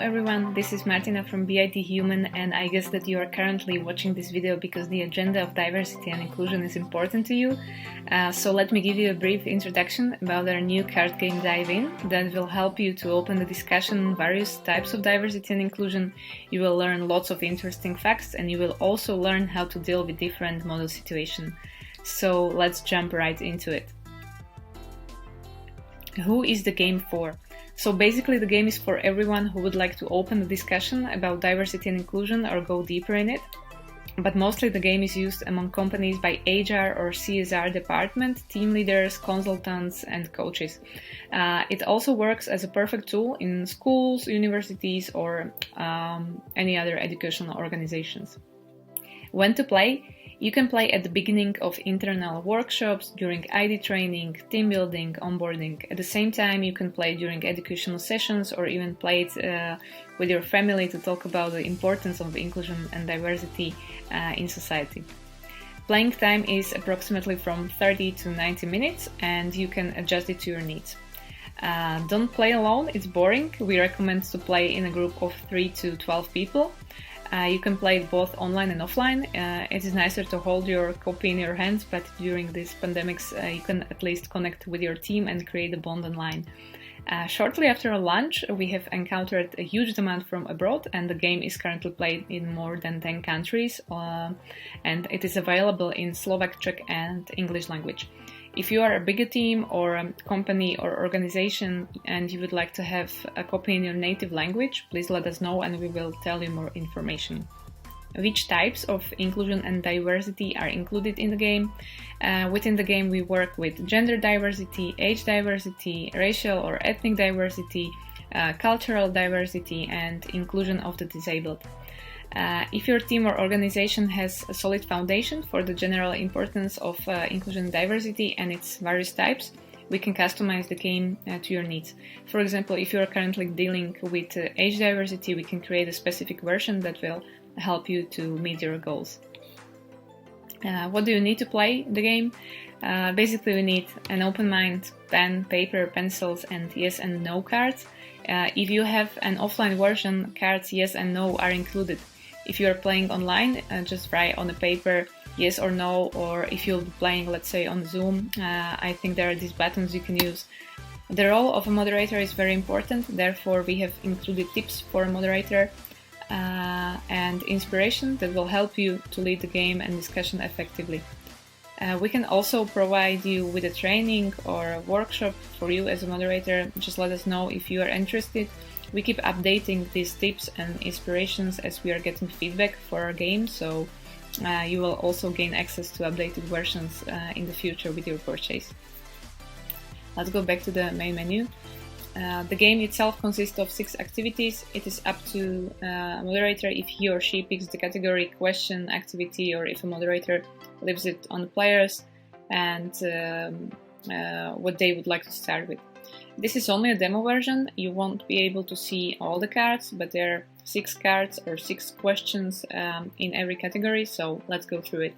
everyone, this is Martina from BIT Human, and I guess that you are currently watching this video because the agenda of diversity and inclusion is important to you. So let me give you a brief introduction about our new card game Dive In that will help you to open the discussion on various types of diversity and inclusion. You will learn lots of interesting facts and you will also learn how to deal with different model situations. So let's jump right into it. Who is the game for? So basically the game is for everyone who would like to open a discussion about diversity and inclusion or go deeper in it. But mostly the game is used among companies by HR or CSR department, team leaders, consultants and coaches. It also works as a perfect tool in schools, universities or any other educational organizations. When to play? You can play at the beginning of internal workshops, during ID training, team building, onboarding. At the same time, you can play during educational sessions or even play it with your family to talk about the importance of inclusion and diversity in society. Playing time is approximately from 30 to 90 minutes and you can adjust it to your needs. Don't play alone, it's boring. We recommend to play in a group of 3 to 12 people. You can play it both online and offline. It is nicer to hold your copy in your hands, but during these pandemics you can at least connect with your team and create a bond online. Shortly after launch, we have encountered a huge demand from abroad and the game is currently played in more than 10 countries and it is available in Slovak, Czech and English language. If you are a bigger team or a company or organization and you would like to have a copy in your native language, please let us know and we will tell you more information. Which types of inclusion and diversity are included in the game? Within the game we work with gender diversity, age diversity, racial or ethnic diversity, cultural diversity and inclusion of the disabled. If your team or organization has a solid foundation for the general importance of inclusion and diversity and its various types, we can customize the game to your needs. For example, if you are currently dealing with age diversity, we can create a specific version that will help you to meet your goals. What do you need to play the game? Basically, we need an open mind, pen, paper, pencils, and yes and no cards. If you have an offline version, cards yes and no are included. If you are playing online, just write on a paper yes or no, or if you'll be playing, let's say, on Zoom, I think there are these buttons you can use. The role of a moderator is very important, therefore we have included tips for a moderator and inspiration that will help you to lead the game and discussion effectively. We can also provide you with a training or a workshop for you as a moderator. Just let us know if you are interested. We keep updating these tips and inspirations as we are getting feedback for our game, so you will also gain access to updated versions in the future with your purchase. Let's go back to the main menu. The game itself consists of 6 activities. It is up to a moderator if he or she picks the category, question, activity, or if a moderator leaves it on the players and what they would like to start with. This is only a demo version. You won't be able to see all the cards, but there are 6 cards or 6 questions in every category, so let's go through it.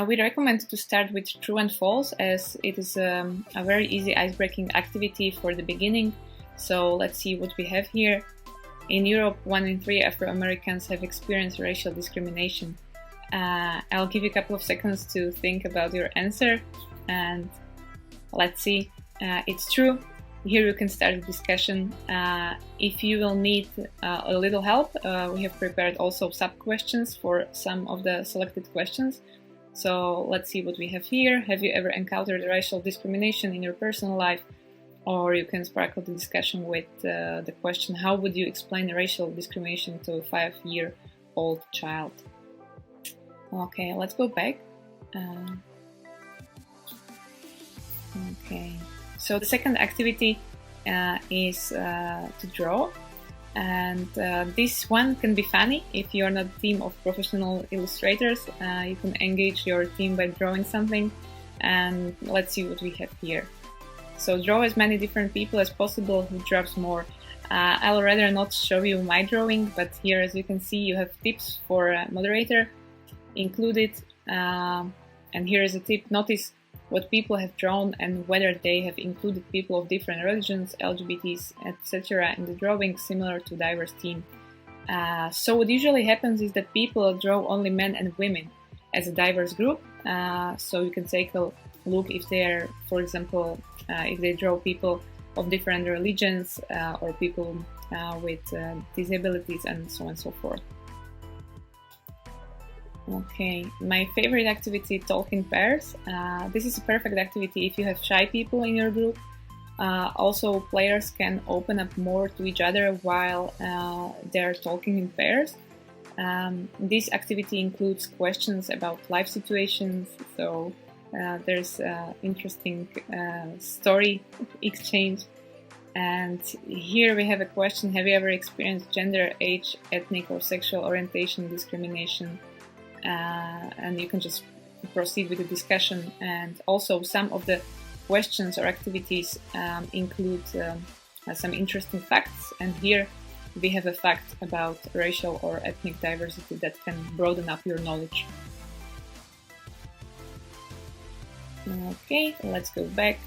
We recommend to start with true and false as it is a very easy icebreaking activity for the beginning. So let's see what we have here. In Europe, 1 in 3 Afro-Americans have experienced racial discrimination. I'll give you a couple of seconds to think about your answer and let's see. It's true. Here you can start the discussion. If you will need a little help, we have prepared also sub-questions for some of the selected questions. So let's see what we have here. Have you ever encountered racial discrimination in your personal life? Or you can sparkle the discussion with the question, how would you explain racial discrimination to a 5-year-old child? Okay, let's go back. Okay, so the second activity is to draw. And this one can be funny if you're not a team of professional illustrators. You can engage your team by drawing something and let's see what we have here. So draw as many different people as possible who draws more. I'll rather not show you my drawing, but here as you can see you have tips for a moderator included and here is a tip. Notice what people have drawn and whether they have included people of different religions, LGBTs, etc. in the drawing, similar to diverse team. So what usually happens is that people draw only men and women as a diverse group. So you can take a look if they're, for example, if they draw people of different religions or people with disabilities and so on and so forth. Okay, my favorite activity, talk in pairs. This is a perfect activity if you have shy people in your group. Also, players can open up more to each other while they're talking in pairs. This activity includes questions about life situations, so there's interesting story exchange. And here we have a question: have you ever experienced gender, age, ethnic or sexual orientation discrimination? And you can just proceed with the discussion. And also some of the questions or activities include some interesting facts, and here we have a fact about racial or ethnic diversity that can broaden up your knowledge. Okay, let's go back.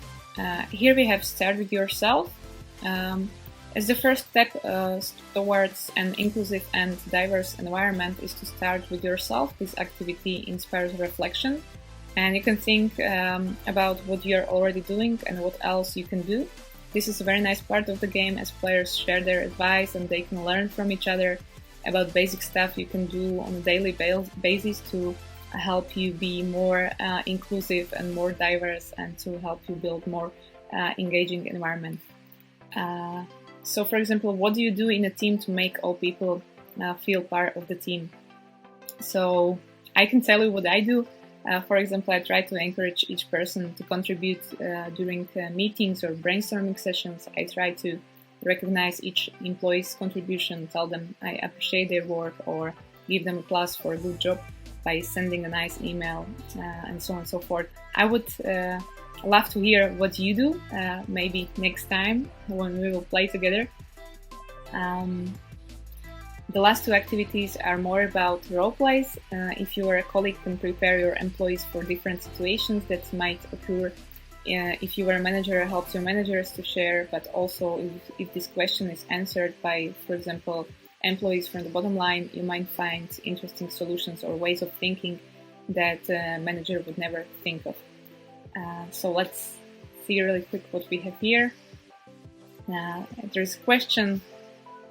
Here we have start with yourself. As the first step towards an inclusive and diverse environment is to start with yourself. This activity inspires reflection, and you can think about what you're already doing and what else you can do. This is a very nice part of the game as players share their advice and they can learn from each other about basic stuff you can do on a daily basis to help you be more inclusive and more diverse, and to help you build more engaging environment. So for example, what do you do in a team to make all people feel part of the team? So I can tell you what I do. For example, I try to encourage each person to contribute during meetings or brainstorming sessions. I try to recognize each employee's contribution, tell them I appreciate their work, or give them a plus for a good job by sending a nice email, and so on and so forth. I would love to hear what you do, maybe next time when we will play together. The last two activities are more about role plays. If you are a colleague, can prepare your employees for different situations that might occur. If you are a manager, help your managers to share, but also if this question is answered by, for example, employees from the bottom line, you might find interesting solutions or ways of thinking that a manager would never think of. So let's see really quick what we have here. There's a question,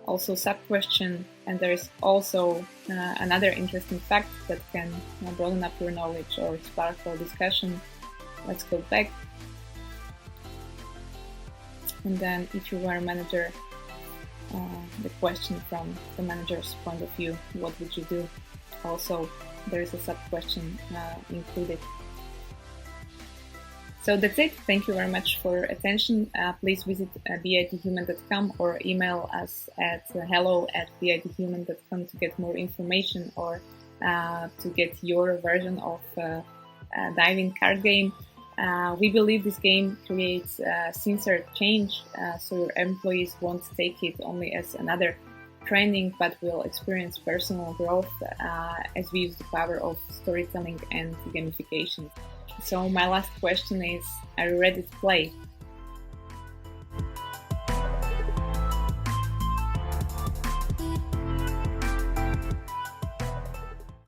also sub-question, and there is also another interesting fact that can broaden up your knowledge or spark for discussion. Let's go back. And then if you were a manager, the question from the manager's point of view, what would you do? Also, there is a sub-question included. So that's it. Thank you very much for attention. Please visit bithuman.com or email us at hello@bithuman.com to get more information or to get your version of diving card game. We believe this game creates sincere change, so your employees won't take it only as another training, but will experience personal growth as we use the power of storytelling and gamification. So my last question is, are you ready to play?